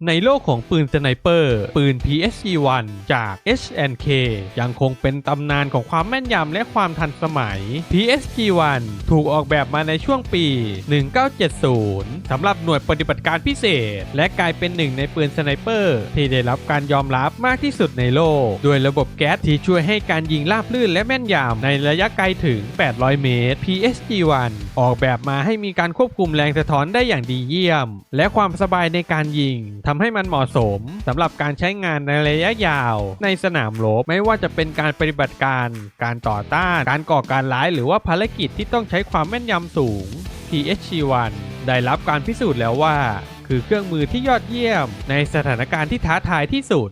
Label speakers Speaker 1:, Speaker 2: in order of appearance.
Speaker 1: ในโลกของปืนสไนเปอร์ปืน PSG-1 จาก H&K ยังคงเป็นตำนานของความแม่นยำและความทันสมัย PSG-1 ถูกออกแบบมาในช่วงปี 1970 สำหรับหน่วยปฏิบัติการพิเศษและกลายเป็นหนึ่งในปืนสไนเปอร์ที่ได้รับการยอมรับมากที่สุดในโลกด้วยระบบแก๊สที่ช่วยให้การยิงราบรื่นและแม่นยำในระยะไกลถึง 800 เมตร PSG-1 ออกแบบมาให้มีการควบคุมแรงสะท้อนได้อย่างดีเยี่ยมและความสบายในการยิงทำให้มันเหมาะสมสำหรับการใช้งานในระยะยาวในสนามรบไม่ว่าจะเป็นการปฏิบัติการการต่อต้านการก่อการร้ายหรือว่าภารกิจที่ต้องใช้ความแม่นยำสูง PSG-1 ได้รับการพิสูจน์แล้วว่าคือเครื่องมือที่ยอดเยี่ยมในสถานการณ์ที่ท้าทายที่สุด